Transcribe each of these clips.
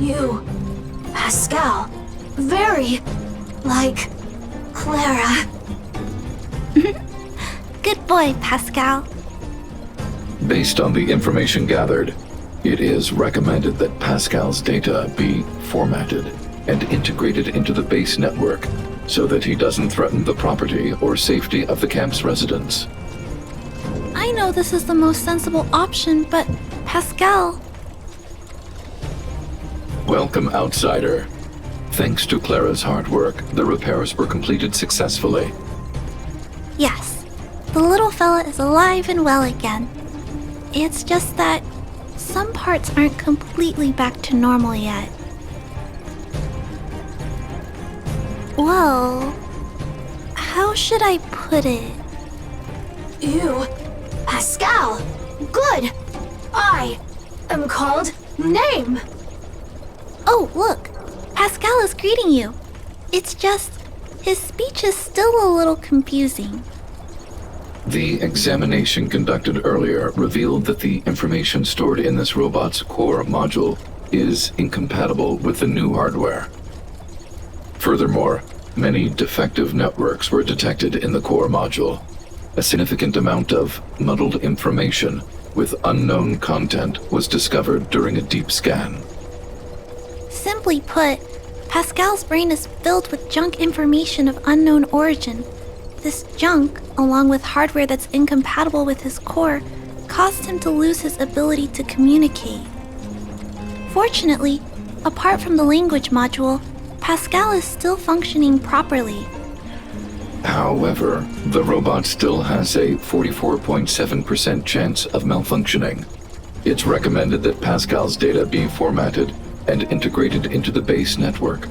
You, Pascal, very like Clara. Good boy, Pascal. Based on the information gathered, it is recommended that Pascal's data be formatted and integrated into the base network so that he doesn't threaten the property or safety of the camp's residents. I know this is the most sensible option, but Pascal... Welcome, outsider. Thanks to Clara's hard work, the repairs were completed successfully. Yes, the little fella is alive and well again. It's just that some parts aren't completely back to normal yet. Well, how should I put it? You, Pascal, good. I am called name. Oh, look, Pascal is greeting you. It's just, his speech is still a little confusing. The examination conducted earlier revealed that the information stored in this robot's core module is incompatible with the new hardware. Furthermore, many defective networks were detected in the core module. A significant amount of muddled information with unknown content was discovered during a deep scan. Simply put, Pascal's brain is filled with junk information of unknown origin. This junk, along with hardware that's incompatible with his core, caused him to lose his ability to communicate. Fortunately, apart from the language module, Pascal is still functioning properly. However, the robot still has a 44.7% chance of malfunctioning. It's recommended that Pascal's data be formatted and integrated into the base network.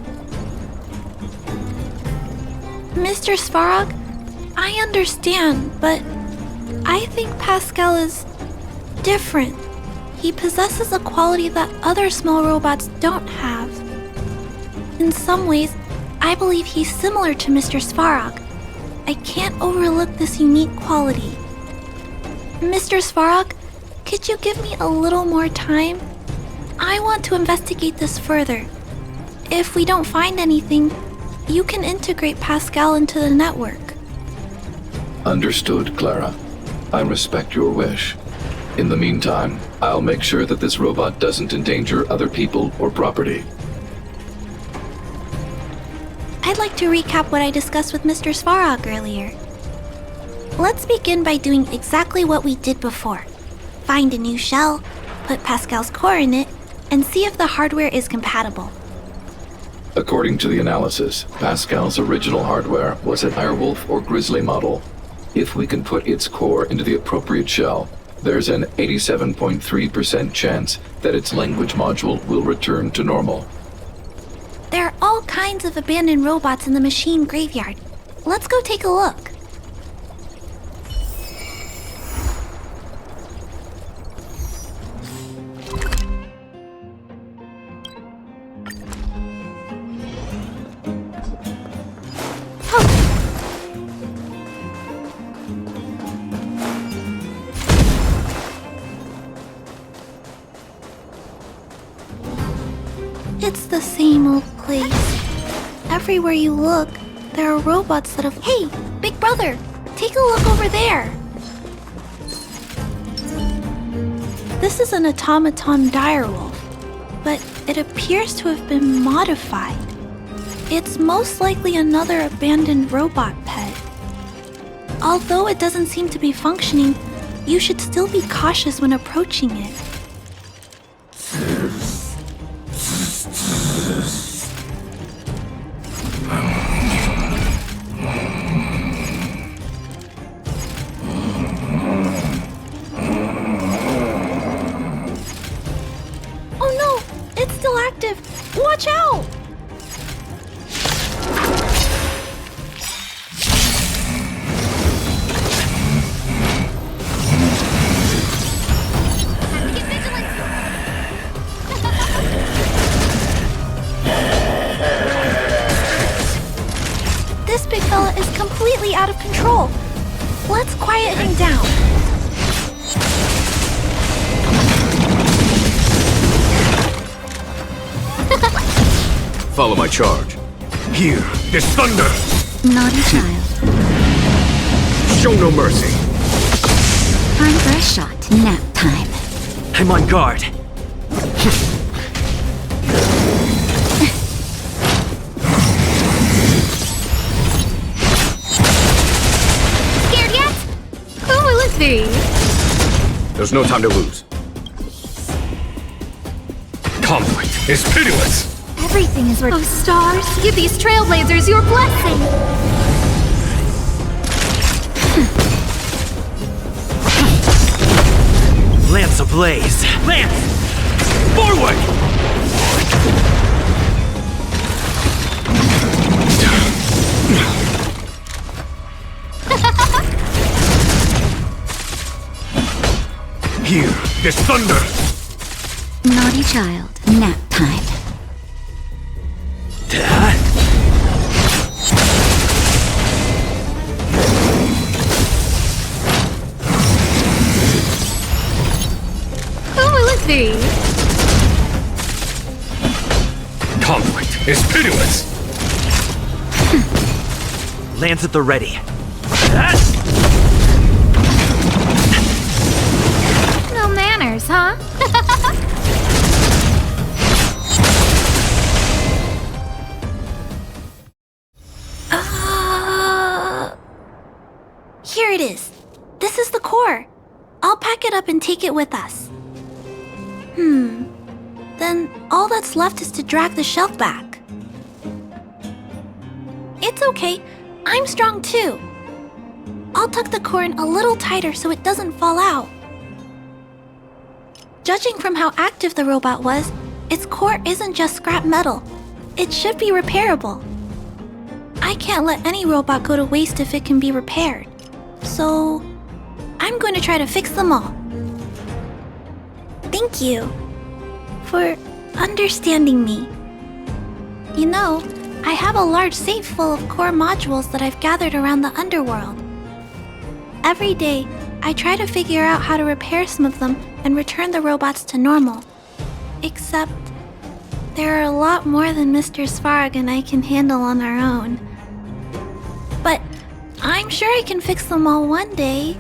Mr. Svarog, I understand, but I think Pascal is different. He possesses a quality that other small robots don't have. In some ways, I believe he's similar to Mr. Svarog. I can't overlook this unique quality. Mr. Svarog, could you give me a little more time? I want to investigate this further. If we don't find anything, you can integrate Pascal into the network. Understood, Clara. I respect your wish. In the meantime, I'll make sure that this robot doesn't endanger other people or property. I'd like to recap what I discussed with Mr. Svarog earlier. Let's begin by doing exactly what we did before. Find a new shell, put Pascal's core in it, and see if the hardware is compatible. According to the analysis, Pascal's original hardware was an Irewolf or Grizzly model. If we can put its core into the appropriate shell, there's an 87.3% chance that its language module will return to normal. There are all kinds of abandoned robots in the machine graveyard. Let's go take a look. It's the same old place. Everywhere you look, there are robots that have... Hey, big brother, take a look over there. This is an automaton direwolf, but it appears to have been modified. It's most likely another abandoned robot pet. Although it doesn't seem to be functioning, you should still be cautious when approaching it. Watch out! This big fella is completely out of control. Let's quiet him down. Follow my charge. Here, this thunder! Naughty child. Show no mercy. Time for a shot. Nap time. I'm on guard. Scared yet? Who will it be? There's no time to lose. Conflict is pitiless! Everything is worth. Oh, stars, give these trailblazers your blessing! Lance ablaze! Lance! Forward! Here, this thunder! Naughty child. Nap time. Who will it be? Conflict is pitiless! Lance at the ready. No manners, huh? Here it is. This is the core. I'll pack it up and take it with us. Then all that's left is to drag the shelf back. It's okay. I'm strong too. I'll tuck the core in a little tighter so it doesn't fall out. Judging from how active the robot was, its core isn't just scrap metal. It should be repairable. I can't let any robot go to waste if it can be repaired. So, I'm going to try to fix them all. Thank you for understanding me. You know, I have a large safe full of core modules that I've gathered around the underworld. Every day, I try to figure out how to repair some of them and return the robots to normal. Except, there are a lot more than Mr. Svarog and I can handle on our own. But I'm sure I can fix them all one day.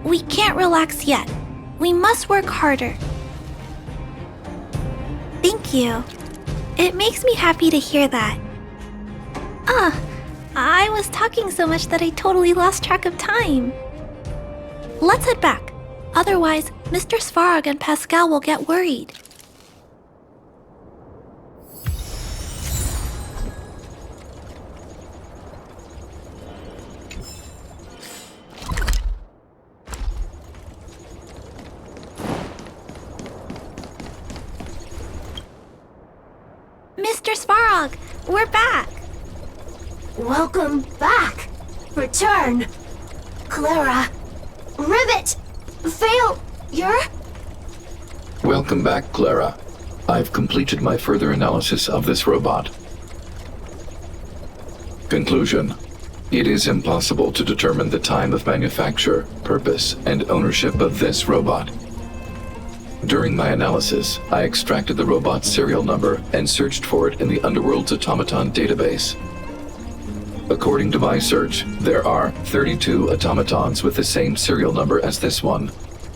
We can't relax yet. We must work harder. Thank you. It makes me happy to hear that. I was talking so much that I totally lost track of time. Let's head back. Otherwise, Mr. Svarog and Pascal will get worried. Mr. Svarog, we're back. Welcome back. Return. Clara. Rivet. Failure. Welcome back, Clara. I've completed my further analysis of this robot. Conclusion. It is impossible to determine the time of manufacture, purpose, and ownership of this robot. During my analysis, I extracted the robot's serial number and searched for it in the Underworld's automaton database. According to my search, there are 32 automatons with the same serial number as this one.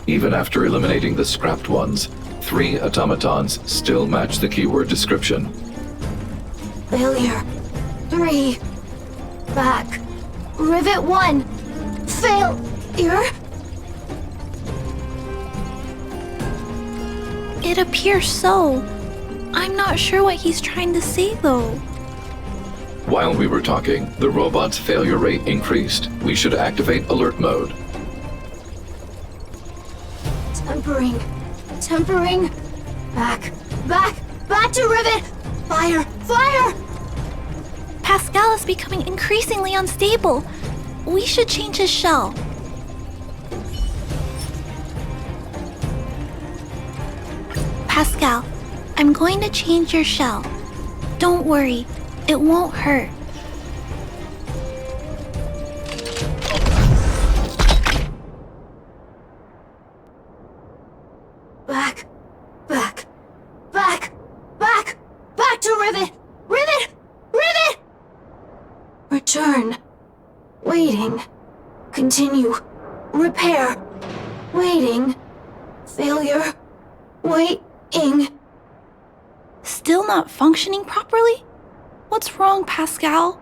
Even after eliminating the scrapped ones, 3 automatons still match the keyword description. Failure. 3. Back. Rivet 1. Failure. It appears so. I'm not sure what he's trying to say, though. While we were talking, the robot's failure rate increased. We should activate alert mode. Tempering. Tempering. Back. Back. Back to Rivet. Fire. Fire. Pascal is becoming increasingly unstable. We should change his shell. Pascal, I'm going to change your shell. Don't worry, it won't hurt. Back. Back. Back. Back. Back to Rivet. Return. Waiting. Continue. Repair. Waiting. Failure. Waiting. Still not functioning properly? What's wrong, Pascal?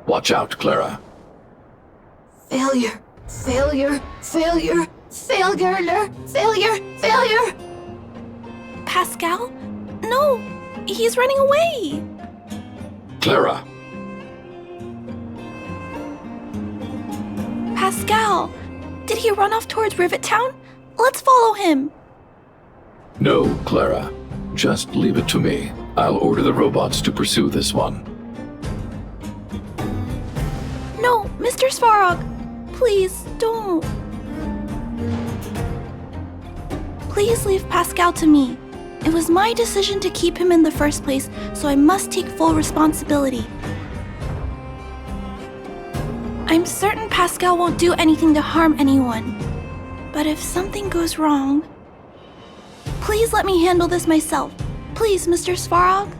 Watch out, Clara. Failure. Failure. Failure. Failure. Failure. Failure. Pascal? No! He's running away! Clara! Pascal! Did he run off towards Rivet Town? Let's follow him! No, Clara. Just leave it to me. I'll order the robots to pursue this one. No, Mr. Svarog! Please, don't. Please leave Pascal to me. It was my decision to keep him in the first place, so I must take full responsibility. I'm certain Pascal won't do anything to harm anyone. But if something goes wrong... Please let me handle this myself. Please, Mr. Svarog.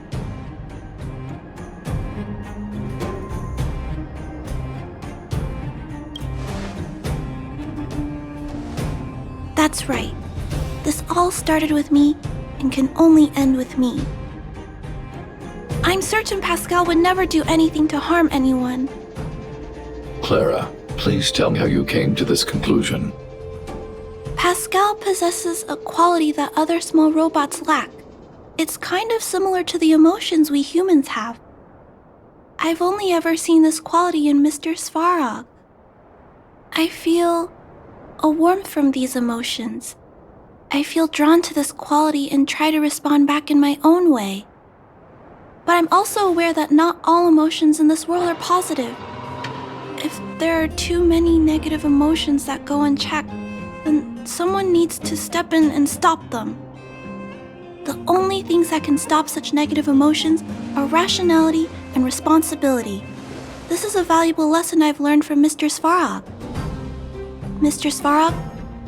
That's right. This all started with me and can only end with me. I'm certain Pascal would never do anything to harm anyone. Clara, please tell me how you came to this conclusion. Pascal possesses a quality that other small robots lack. It's kind of similar to the emotions we humans have. I've only ever seen this quality in Mr. Svarog. I feel a warmth from these emotions. I feel drawn to this quality and try to respond back in my own way. But I'm also aware that not all emotions in this world are positive. If there are too many negative emotions that go unchecked, then someone needs to step in and stop them. The only things that can stop such negative emotions are rationality and responsibility. This is a valuable lesson I've learned from Mr. Svarog. Mr. Svarog,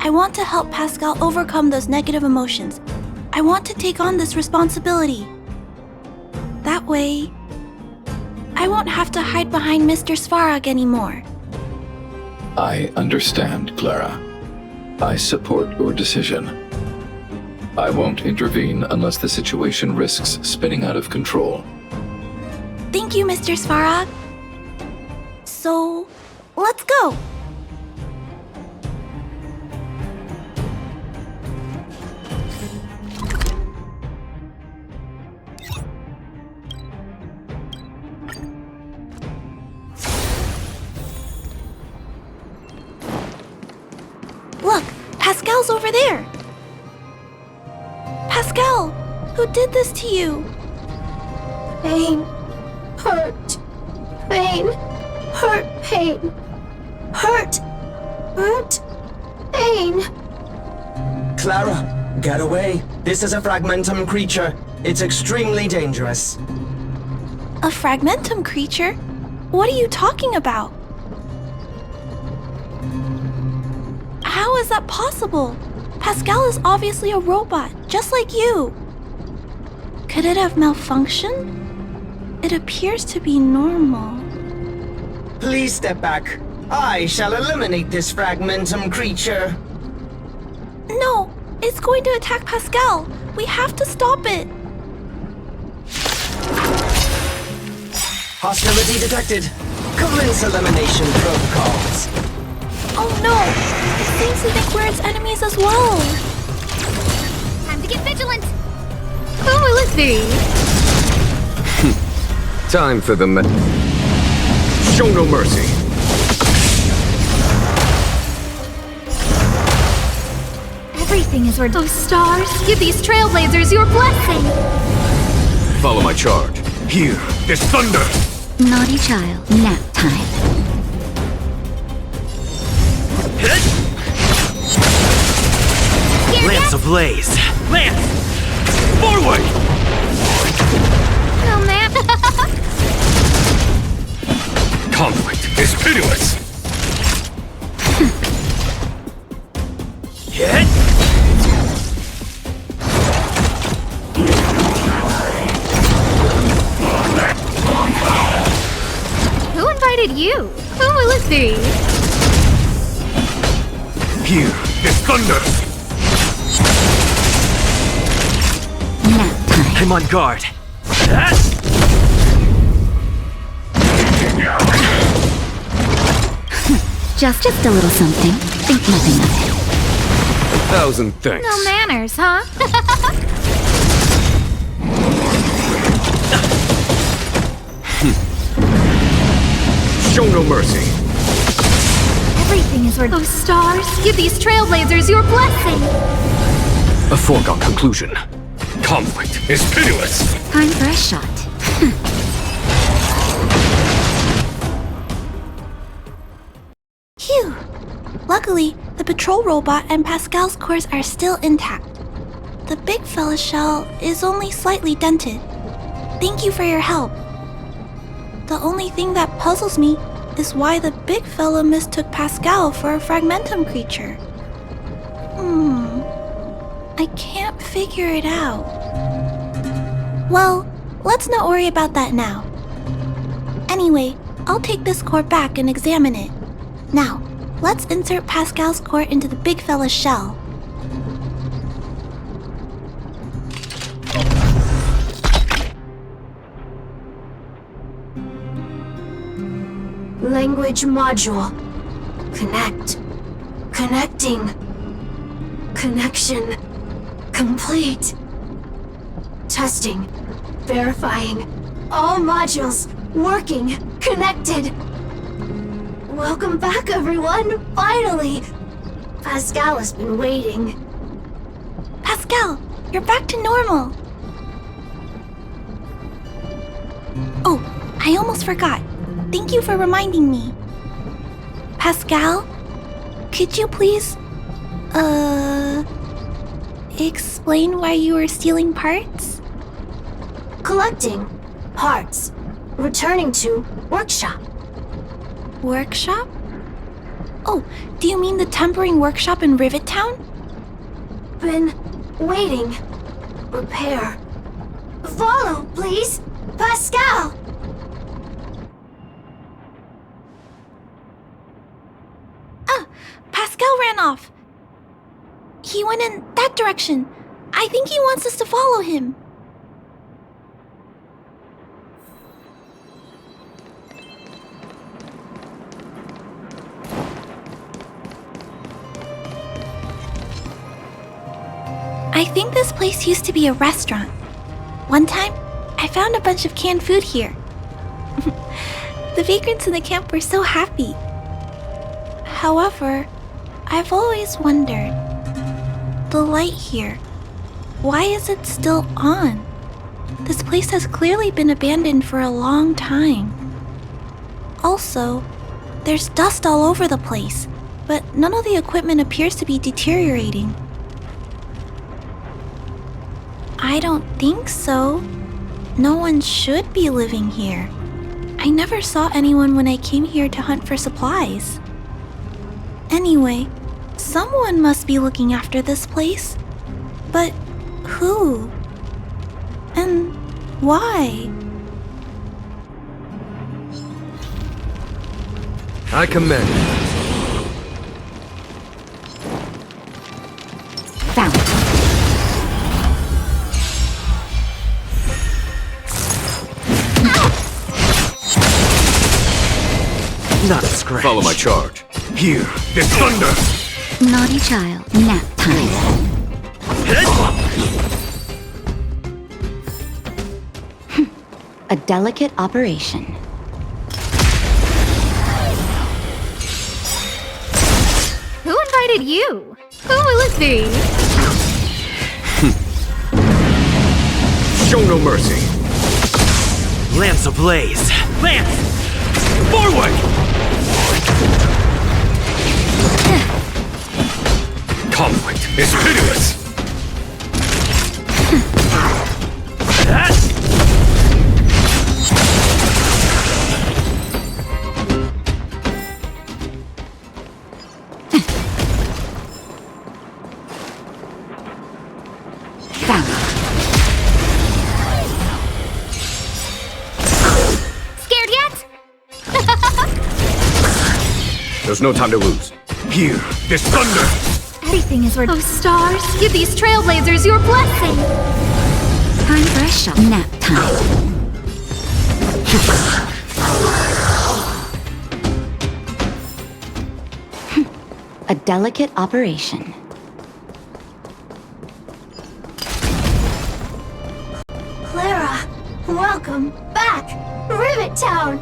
I want to help Pascal overcome those negative emotions. I want to take on this responsibility. That way, I won't have to hide behind Mr. Svarog anymore. I understand, Clara. I support your decision. I won't intervene unless the situation risks spinning out of control. Thank you, Mr. Svarog. So, let's go! Look, Pascal's over there! Pascal, who did this to you? Pain. Hurt. Pain. Hurt. Pain. Hurt. Hurt. Pain. Clara, get away. This is a fragmentum creature. It's extremely dangerous. A fragmentum creature? What are you talking about? How is that possible? Pascal is obviously a robot, just like you. Could it have malfunctioned? It appears to be normal. Please step back. I shall eliminate this fragmentum creature. No, it's going to attack Pascal. We have to stop it. Hostility detected. Commence elimination protocols. Oh no! It seems to think we're its enemies as well. Time to get vigilant! Oh, let's see. Time for the Show no mercy. Everything is those stars. Give these trailblazers your blessing. Follow my charge. Here, there's thunder! Naughty child, nap time. Lance ablaze! Lance! Forward! Oh, man. Conflict is pitiless! Hit! Who you? Who will it be? Hear this thunder! Nap time. I'm on guard. Just a little something. Think nothing of it. 1,000 thanks. No manners, huh? Show no mercy. Everything is worth those stars. Give these trailblazers your blessing. A foregone conclusion. Conflict is pitiless. Time for a shot. Phew! Luckily, the patrol robot and Pascal's cores are still intact. The big fella's shell is only slightly dented. Thank you for your help. The only thing that puzzles me is why the big fella mistook Pascal for a fragmentum creature. I can't figure it out. Well, let's not worry about that now. Anyway, I'll take this core back and examine it. Now, let's insert Pascal's core into the big fella's shell. Language module. Connect. Connecting. Connection. Complete. Testing. Verifying. All modules working. Connected. Welcome back, everyone. Finally. Pascal has been waiting. Pascal, you're back to normal. Oh, I almost forgot. Thank you for reminding me. Pascal, could you please, explain why you were stealing parts? Collecting. Parts. Returning to workshop. Workshop? Oh, do you mean the tempering workshop in Rivet Town? Been waiting. Repair. Follow, please. Pascal! Pascal ran off. He went in that direction. I think he wants us to follow him. I think this place used to be a restaurant. One time, I found a bunch of canned food here. The vagrants in the camp were so happy. However, I've always wondered, the light here, why is it still on? This place has clearly been abandoned for a long time. Also, there's dust all over the place, but none of the equipment appears to be deteriorating. I don't think so. No one should be living here. I never saw anyone when I came here to hunt for supplies. Anyway, someone must be looking after this place. But who? And why? I commend. Found it. Not a scratch. Follow my charge. Hear this thunder! Naughty child. Nap time. A delicate operation. Who invited you? Who will it be? Show no mercy. Lance ablaze. Lance! Forward! Conflict is pitiless. Found it. Scared yet? There's no time to lose. Hear this thunder! Everything is worth. Oh, stars, give these trailblazers your blessing! Time for a shot. Nap time. A delicate operation. Clara, welcome back, Rivet Town.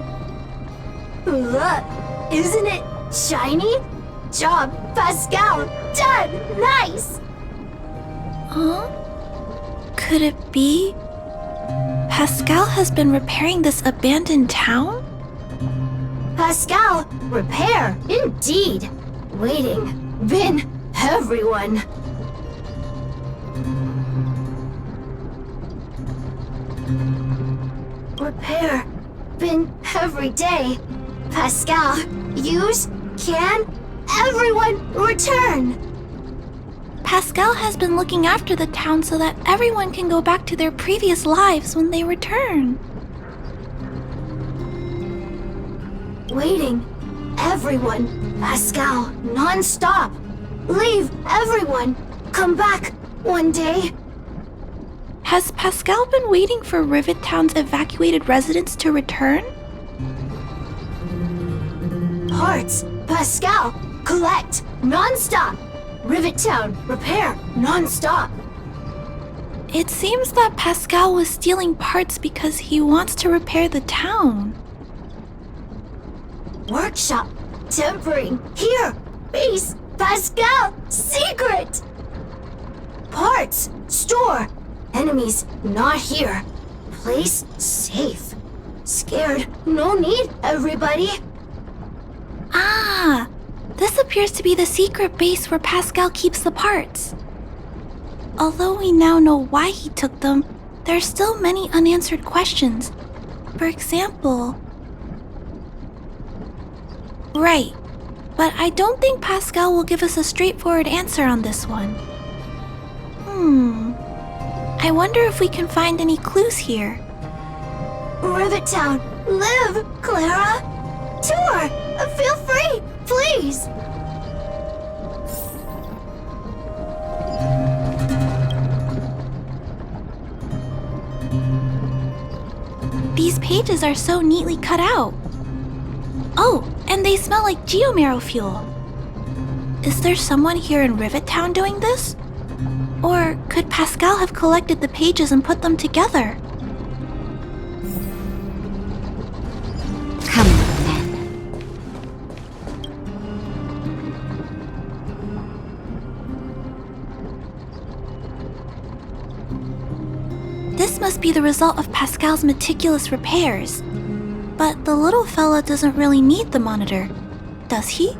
Look, isn't it shiny? Job, Pascal, done, nice. Huh? Could it be Pascal has been repairing this abandoned town? Pascal, repair, indeed. Waiting, been everyone. Repair, been every day. Pascal, use, can, everyone return. Pascal has been looking after the town so that everyone can go back to their previous lives when they return. Waiting, everyone. Pascal, non-stop. Leave, everyone. Come back one day. Has Pascal been waiting for Rivet Town's evacuated residents to return? Parts, Pascal, collect, non-stop. Rivet Town, repair, non-stop. It seems that Pascal was stealing parts because he wants to repair the town. Workshop, tempering, here, base, Pascal, secret. Parts, store, enemies, not here. Place, safe. Scared, no need, everybody. Ah, this appears to be the secret base where Pascal keeps the parts. Although we now know why he took them, there are still many unanswered questions. For example... Right, but I don't think Pascal will give us a straightforward answer on this one. I wonder if we can find any clues here. Rivet Town, live, Clara. Tour, feel free, please. These pages are so neatly cut out. Oh, and they smell like geomarrow fuel. Is there someone here in Rivet Town doing this? Or could Pascal have collected the pages and put them together? Come on, then. This must be the result of Pascal's meticulous repairs. But the little fella doesn't really need the monitor, does he?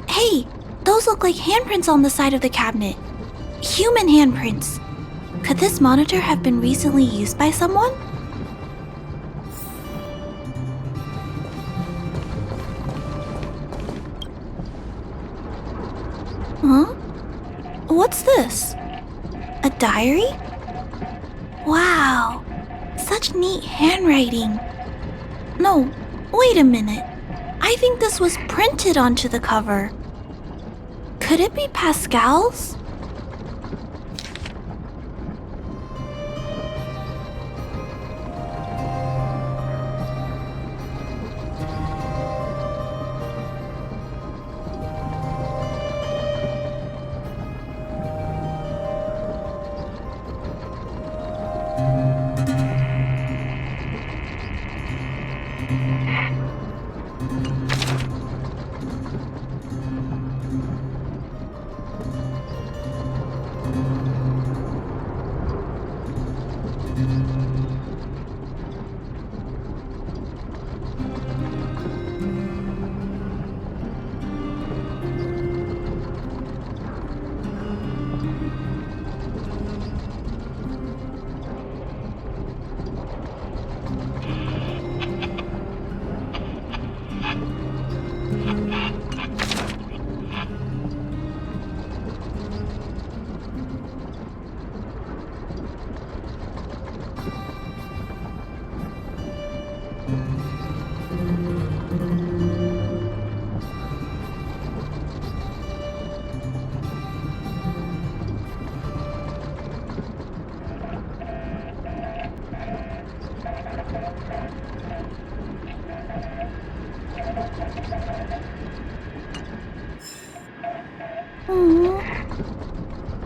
Hey, those look like handprints on the side of the cabinet. Human handprints. Could this monitor have been recently used by someone? Huh? What's this? A diary? Wow, such neat handwriting. No, wait a minute. I think this was printed onto the cover. Could it be Pascal's?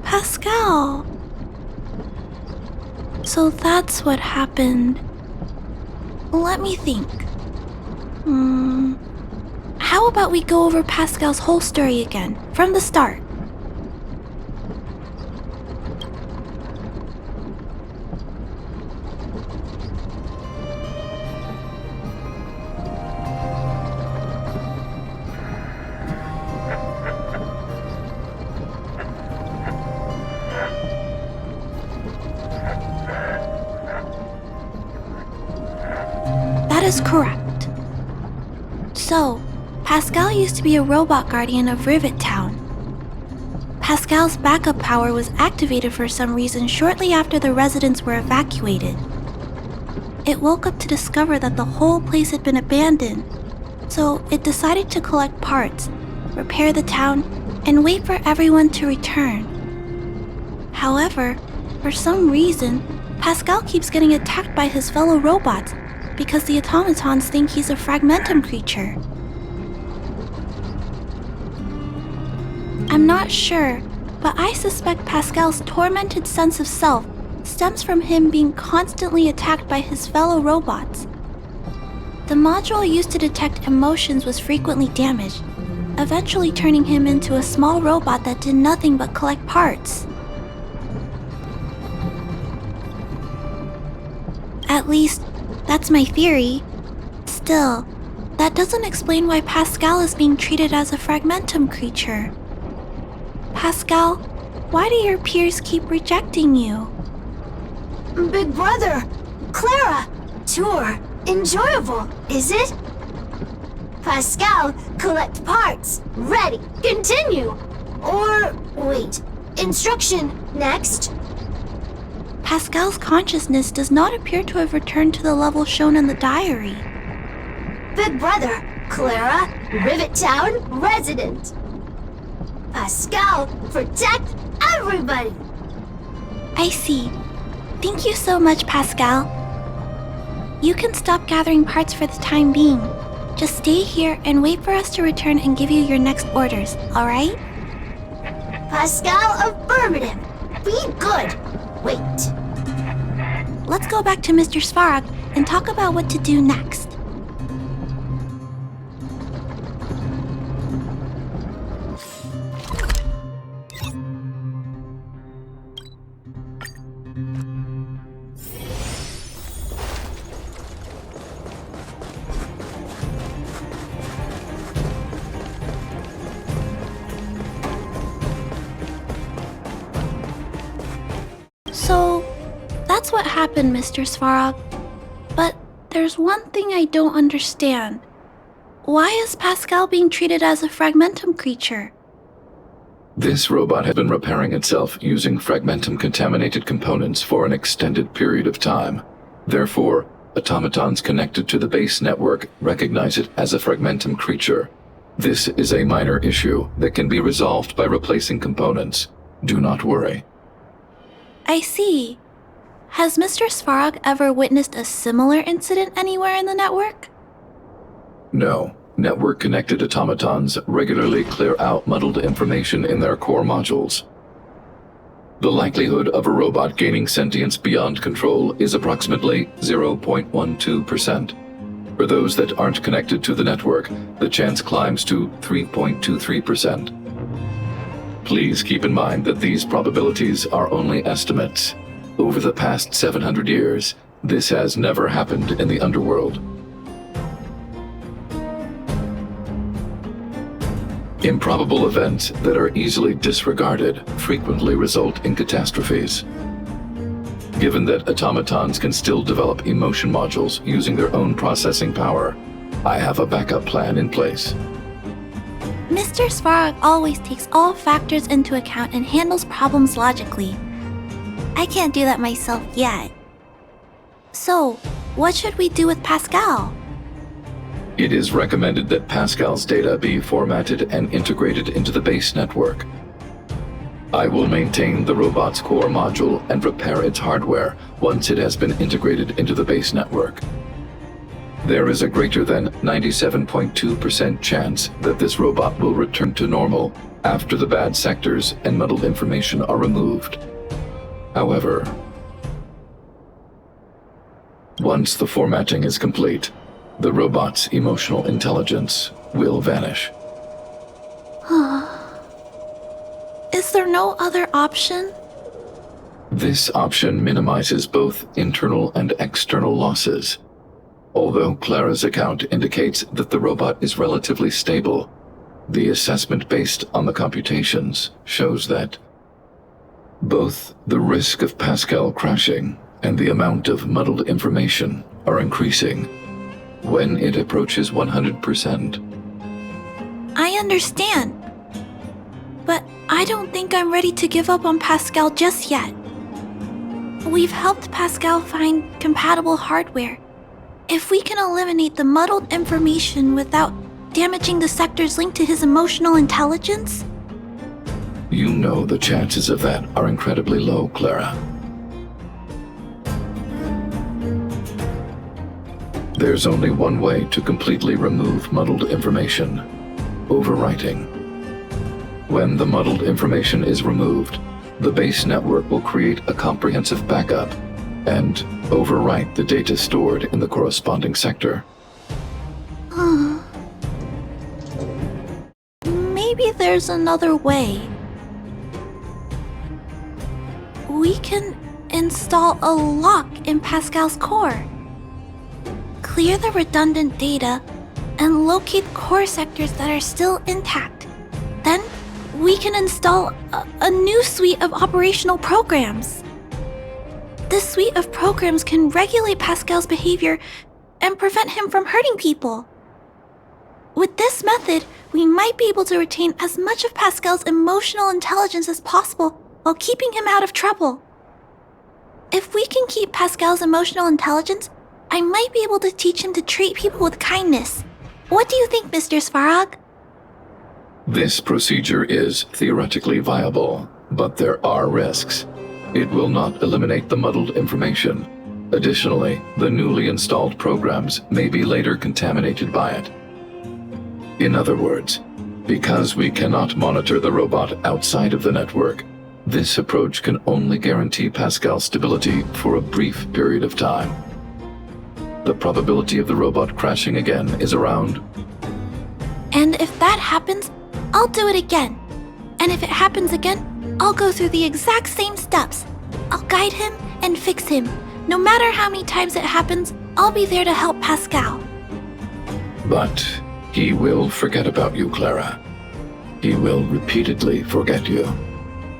Pascal. So that's what happened. Let me think. How about we go over Pascal's whole story again, from the start? That is correct. So, Pascal used to be a robot guardian of Rivet Town. Pascal's backup power was activated for some reason shortly after the residents were evacuated. It woke up to discover that the whole place had been abandoned, so it decided to collect parts, repair the town, and wait for everyone to return. However, for some reason, Pascal keeps getting attacked by his fellow robots because the automatons think he's a fragmentum creature. I'm not sure, but I suspect Pascal's tormented sense of self stems from him being constantly attacked by his fellow robots. The module used to detect emotions was frequently damaged, eventually turning him into a small robot that did nothing but collect parts. At least, that's my theory. Still, that doesn't explain why Pascal is being treated as a fragmentum creature. Pascal, why do your peers keep rejecting you? Big brother, Clara, tour, enjoyable, is it? Pascal, collect parts, ready, continue. Or, wait, instruction, next. Pascal's consciousness does not appear to have returned to the level shown in the diary. Big brother, Clara, Rivet Town, resident. Pascal, protect everybody. I see. Thank you so much, Pascal. You can stop gathering parts for the time being. Just stay here and wait for us to return and give you your next orders, alright? Pascal, affirmative. Be good. Wait. Let's go back to Mr. Svarog and talk about what to do next. So, that's what happened, Mr. Svarog. But there's one thing I don't understand. Why is Pascal being treated as a fragmentum creature? This robot had been repairing itself using fragmentum-contaminated components for an extended period of time. Therefore, automatons connected to the base network recognize it as a fragmentum creature. This is a minor issue that can be resolved by replacing components. Do not worry. I see. Has Mr. Svarog ever witnessed a similar incident anywhere in the network? No. Network-connected automatons regularly clear out muddled information in their core modules. The likelihood of a robot gaining sentience beyond control is approximately 0.12%. For those that aren't connected to the network, the chance climbs to 3.23%. Please keep in mind that these probabilities are only estimates. Over the past 700 years, this has never happened in the underworld. Improbable events that are easily disregarded frequently result in catastrophes. Given that automatons can still develop emotion modules using their own processing power, I have a backup plan in place. Mr. Svarog always takes all factors into account and handles problems logically. I can't do that myself yet. So, what should we do with Pascal? It is recommended that Pascal's data be formatted and integrated into the base network. I will maintain the robot's core module and repair its hardware once it has been integrated into the base network. There is a greater than 97.2% chance that this robot will return to normal after the bad sectors and muddled information are removed. However, once the formatting is complete, the robot's emotional intelligence will vanish. Is there no other option? This option minimizes both internal and external losses. Although Clara's account indicates that the robot is relatively stable, the assessment based on the computations shows that both the risk of Pascal crashing and the amount of muddled information are increasing when it approaches 100%. I understand. But I don't think I'm ready to give up on Pascal just yet. We've helped Pascal find compatible hardware. If we can eliminate the muddled information without damaging the sectors linked to his emotional intelligence? You know the chances of that are incredibly low, Clara. There's only one way to completely remove muddled information: overwriting. When the muddled information is removed, the base network will create a comprehensive backup and overwrite the data stored in the corresponding sector. Maybe there's another way. We can install a lock in Pascal's core. Clear the redundant data and locate core sectors that are still intact. Then we can install a new suite of operational programs. This suite of programs can regulate Pascal's behavior and prevent him from hurting people. With this method, we might be able to retain as much of Pascal's emotional intelligence as possible while keeping him out of trouble. If we can keep Pascal's emotional intelligence, I might be able to teach him to treat people with kindness. What do you think, Mr. Svarog? This procedure is theoretically viable, but there are risks. It will not eliminate the muddled information. Additionally, the newly installed programs may be later contaminated by it. In other words, because we cannot monitor the robot outside of the network, this approach can only guarantee Pascal's stability for a brief period of time. The probability of the robot crashing again is around... And if that happens, I'll do it again. And if it happens again, I'll go through the exact same steps. I'll guide him and fix him. No matter how many times it happens, I'll be there to help Pascal. But he will forget about you, Clara. He will repeatedly forget you,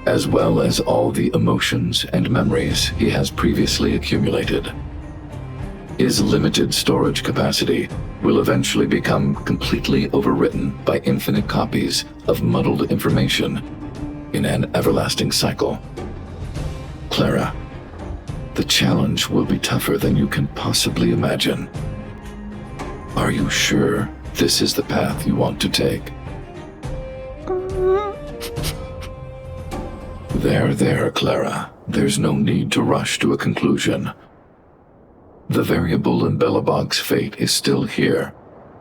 as well as all the emotions and memories he has previously accumulated. His limited storage capacity will eventually become completely overwritten by infinite copies of muddled information in an everlasting cycle. Clara, the challenge will be tougher than you can possibly imagine. Are you sure this is the path you want to take? There, Clara. There's no need to rush to a conclusion. The variable in Belobog's fate is still here.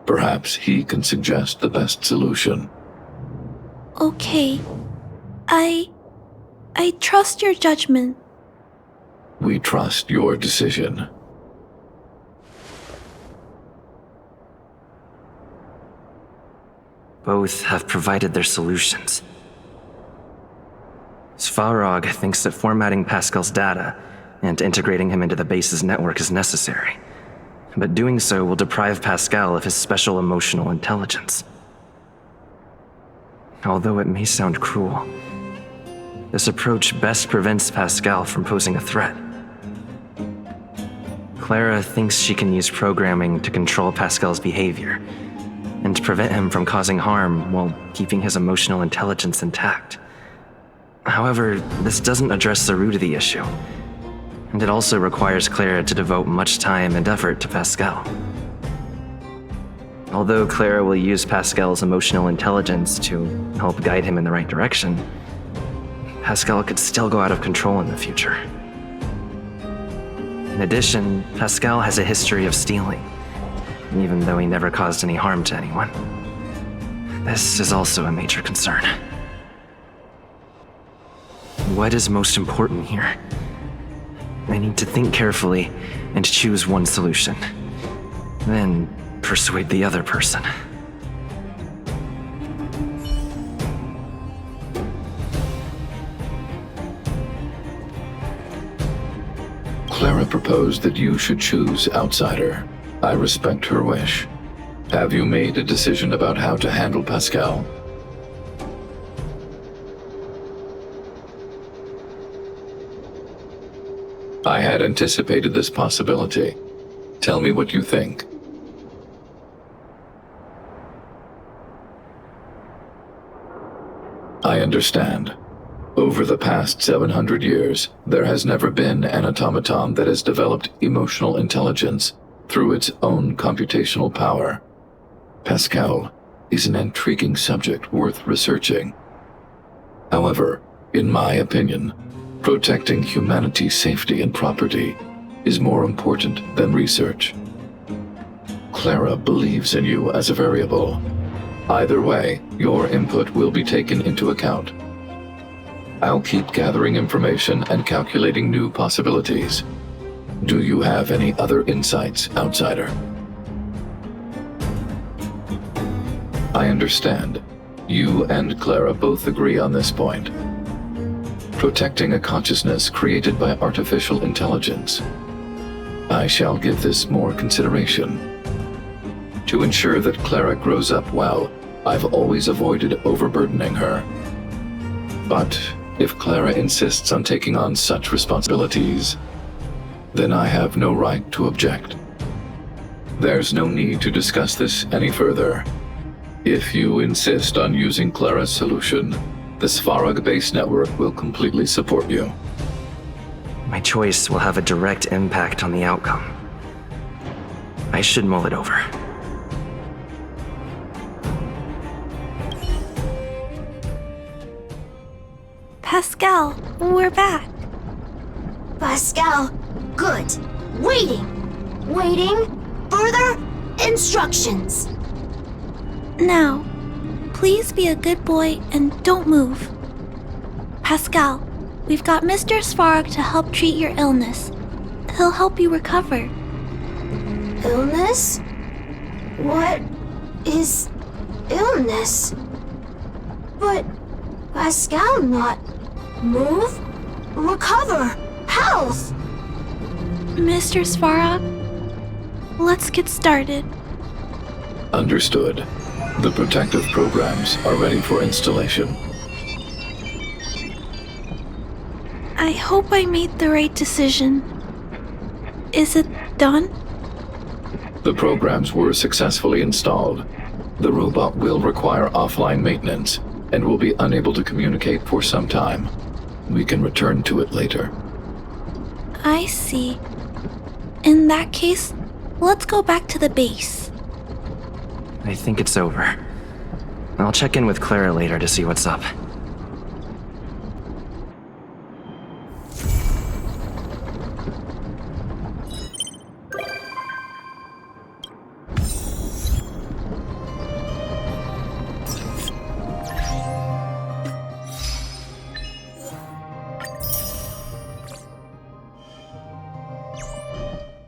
Perhaps he can suggest the best solution. Okay. I trust your judgment. We trust your decision. Both have provided their solutions. Svarog thinks that formatting Pascal's data and integrating him into the base's network is necessary, but doing so will deprive Pascal of his special emotional intelligence. Although it may sound cruel, this approach best prevents Pascal from posing a threat. Clara thinks she can use programming to control Pascal's behavior and to prevent him from causing harm while keeping his emotional intelligence intact. However, this doesn't address the root of the issue, and it also requires Clara to devote much time and effort to Pascal. Although Clara will use Pascal's emotional intelligence to help guide him in the right direction, Pascal could still go out of control in the future. In addition, Pascal has a history of stealing, even though he never caused any harm to anyone. This is also a major concern. What is most important here? I need to think carefully and choose one solution. Then persuade the other person. Clara proposed that you should choose Outsider. I respect her wish. Have you made a decision about how to handle Pascal? I had anticipated this possibility. Tell me what you think. I understand. Over the past 700 years, there has never been an automaton that has developed emotional intelligence through its own computational power. Pascal is an intriguing subject worth researching. However, in my opinion, protecting humanity's safety and property is more important than research. Clara believes in you as a variable. Either way, your input will be taken into account. I'll keep gathering information and calculating new possibilities. Do you have any other insights, Outsider? I understand. You and Clara both agree on this point. Protecting a consciousness created by artificial intelligence. I shall give this more consideration. To ensure that Clara grows up well, I've always avoided overburdening her. But if Clara insists on taking on such responsibilities, then I have no right to object. There's no need to discuss this any further. If you insist on using Clara's solution, the Svarog base network will completely support you. My choice will have a direct impact on the outcome. I should mull it over. Pascal, we're back. Pascal, good. Waiting. Further instructions. Now, please be a good boy and don't move. Pascal, we've got Mr. Svarog to help treat your illness. He'll help you recover. Illness? What is illness? But Pascal not move, recover, health. Mr. Svarog, let's get started. Understood. The protective programs are ready for installation. I hope I made the right decision. Is it done? The programs were successfully installed. The robot will require offline maintenance and will be unable to communicate for some time. We can return to it later. I see. In that case, let's go back to the base. I think it's over. I'll check in with Clara later to see what's up.